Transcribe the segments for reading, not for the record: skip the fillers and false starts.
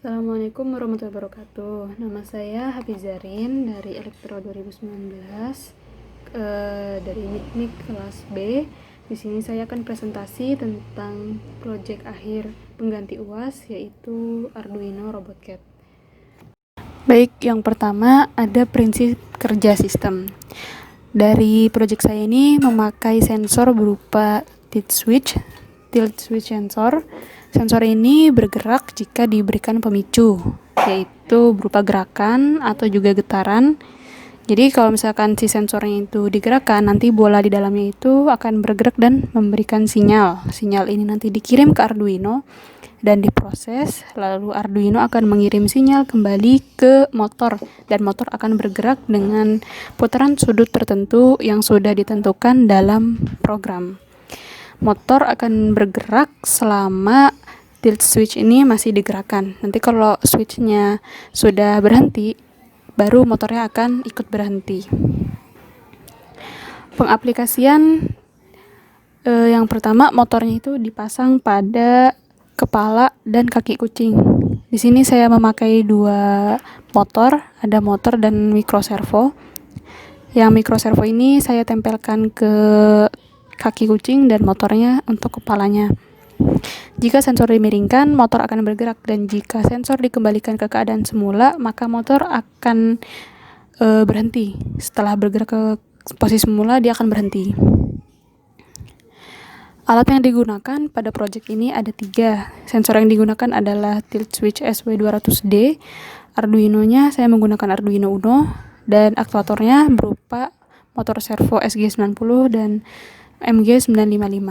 Assalamualaikum warahmatullahi wabarakatuh. Nama saya Hafizarin dari Elektro 2019 dari MIK kelas B. Di sini saya akan presentasi tentang proyek akhir pengganti UAS yaitu Arduino RobotCat. Baik, yang pertama ada prinsip kerja sistem. Dari proyek saya ini memakai sensor berupa tilt switch sensor. Sensor ini bergerak jika diberikan pemicu, yaitu berupa gerakan atau juga getaran. Jadi kalau misalkan si sensornya itu digerakkan, nanti bola di dalamnya itu akan bergerak dan memberikan sinyal. Sinyal ini nanti dikirim ke Arduino dan diproses, lalu Arduino akan mengirim sinyal kembali ke motor, dan motor akan bergerak dengan putaran sudut tertentu yang sudah ditentukan dalam program. Motor akan bergerak selama tilt switch ini masih digerakkan. Nanti kalau switchnya sudah berhenti, baru motornya akan ikut berhenti. Pengaplikasian yang pertama, motornya itu dipasang pada kepala dan kaki kucing. Di sini saya memakai dua motor, ada motor dan microservo. Yang microservo ini saya tempelkan ke kaki kucing dan motornya untuk kepalanya. Jika sensor dimiringkan, motor akan bergerak, dan jika sensor dikembalikan ke keadaan semula, maka motor akan berhenti. Setelah bergerak ke posisi semula, dia akan berhenti. Alat yang digunakan pada proyek ini ada 3. Sensor yang digunakan adalah tilt switch SW200D. Arduino-nya saya menggunakan Arduino Uno, dan aktuatornya berupa motor servo SG90 dan MG955.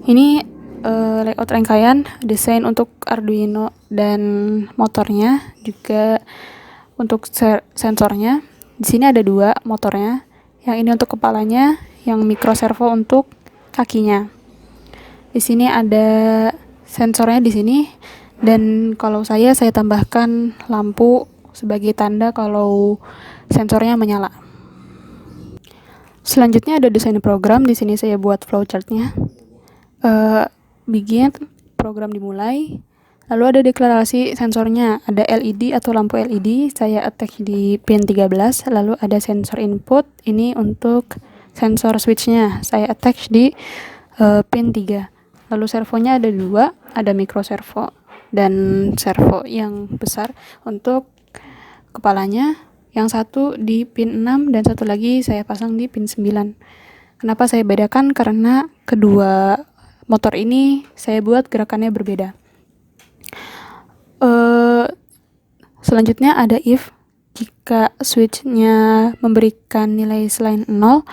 Ini layout rangkaian desain untuk Arduino dan motornya, juga untuk sensornya. Di sini ada 2 motornya. Yang ini untuk kepalanya, yang microservo untuk kakinya. Di sini ada sensornya di sini, dan kalau saya tambahkan lampu sebagai tanda kalau sensornya menyala. Selanjutnya ada desain program. Di sini saya buat flowchartnya. Begin, program dimulai. Lalu ada deklarasi sensornya, ada LED atau lampu LED, saya attach di pin 13. Lalu ada sensor input, ini untuk sensor switchnya, saya attach di pin 3. Lalu servonya ada 2, ada microservo dan servo yang besar untuk kepalanya. Yang satu di pin 6 dan satu lagi saya pasang di pin 9. Kenapa saya bedakan? Karena kedua motor ini saya buat gerakannya berbeda. Selanjutnya ada if. Jika switchnya memberikan nilai selain 0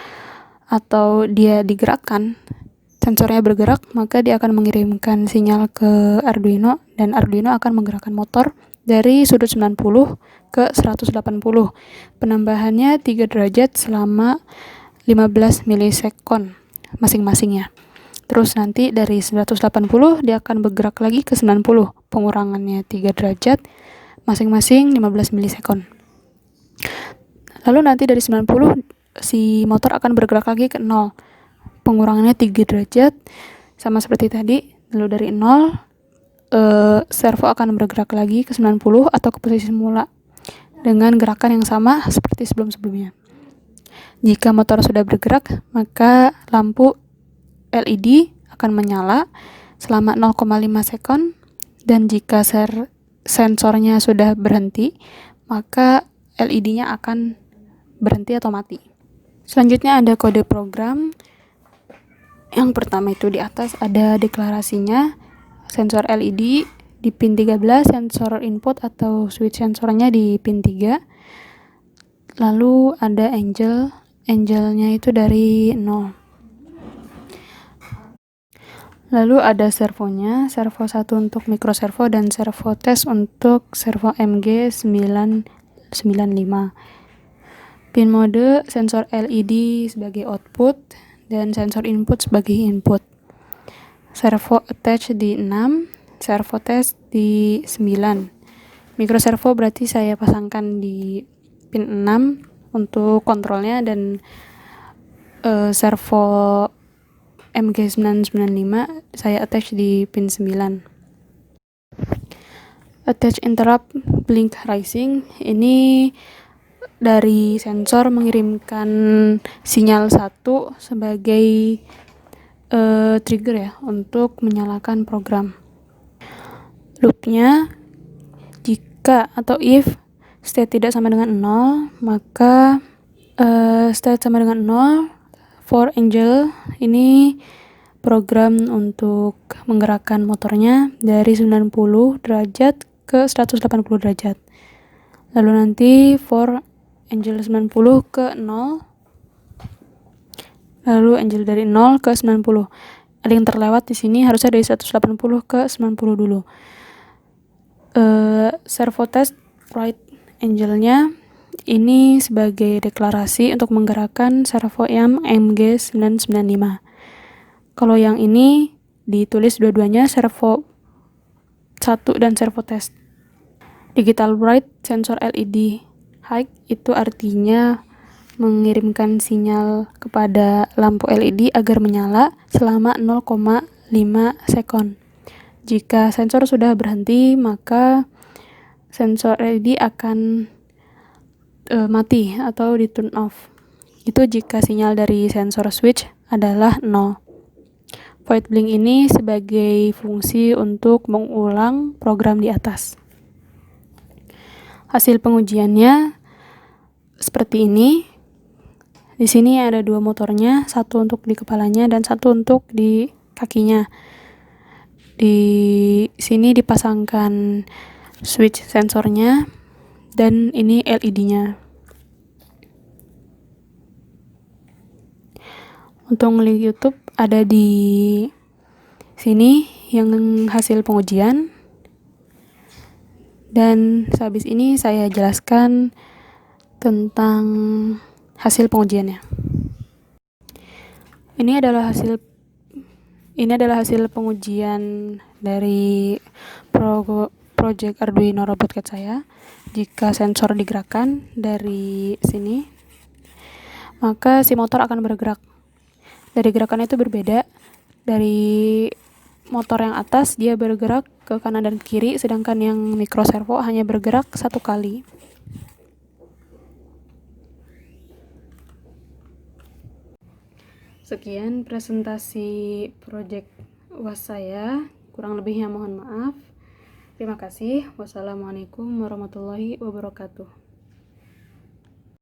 atau dia digerakkan, sensornya bergerak, maka dia akan mengirimkan sinyal ke Arduino, dan Arduino akan menggerakkan motor dari sudut 90 ke 180. Penambahannya 3 derajat selama 15 milisekon masing-masingnya. Terus nanti dari 180 dia akan bergerak lagi ke 90. Pengurangannya 3 derajat masing-masing 15 milisekon. Lalu nanti dari 90 si motor akan bergerak lagi ke 0. Pengurangannya 3 derajat sama seperti tadi. Lalu dari 0 servo akan bergerak lagi ke 90 atau ke posisi semula dengan gerakan yang sama seperti sebelum-sebelumnya. Jika motor sudah bergerak, maka lampu LED akan menyala selama 0,5 sekon, dan jika sensornya sudah berhenti, maka LED-nya akan berhenti atau mati. Selanjutnya ada kode program. Yang pertama itu di atas ada deklarasinya, sensor LED di pin 13, sensor input atau switch sensornya di pin 3. Lalu ada angelnya itu dari 0. Lalu ada servonya, servo 1 untuk microservo dan servo test untuk servo MG955. Pin mode, sensor LED sebagai output dan sensor input sebagai input. Servo attach di 6, servo test di 9. Microservo berarti saya pasangkan di pin 6 untuk kontrolnya, dan servo MG995 saya attach di pin 9. Attach interrupt blink rising, ini dari sensor mengirimkan sinyal 1 sebagai trigger ya untuk menyalakan program. Loopnya, jika atau if state tidak sama dengan 0, maka state sama dengan 0 for angel ini program untuk menggerakkan motornya dari 90 derajat ke 180 derajat. Lalu nanti for angel 90 ke 0, lalu angel dari 0 ke 90. Ada yang terlewat di sini, harusnya dari 180 ke 90 dulu. Servo test right angelnya ini sebagai deklarasi untuk menggerakkan servo MG995. Kalau yang ini ditulis dua-duanya servo 1 dan servo test. Digital bright sensor LED high itu artinya mengirimkan sinyal kepada lampu LED agar menyala selama 0,5 sekon. Jika sensor sudah berhenti, maka sensor LED akan mati atau di turn off. Itu jika sinyal dari sensor switch adalah 0. Void blink ini sebagai fungsi untuk mengulang program di atas. Hasil pengujiannya seperti ini. Di sini ada 2 motornya, satu untuk di kepalanya dan satu untuk di kakinya. Di sini dipasangkan switch sensornya dan ini LED-nya. Untuk link YouTube ada di sini yang hasil pengujian. Dan sehabis ini saya jelaskan tentang hasil pengujiannya. Ini adalah hasil pengujian dari project Arduino RobotCat saya. Jika sensor digerakkan dari sini, maka si motor akan bergerak. Dari gerakan itu berbeda. Dari motor yang atas dia bergerak ke kanan dan kiri, sedangkan yang micro servo hanya bergerak 1 kali. Sekian presentasi project UAS saya, kurang lebihnya mohon maaf. Terima kasih. Wassalamualaikum warahmatullahi wabarakatuh.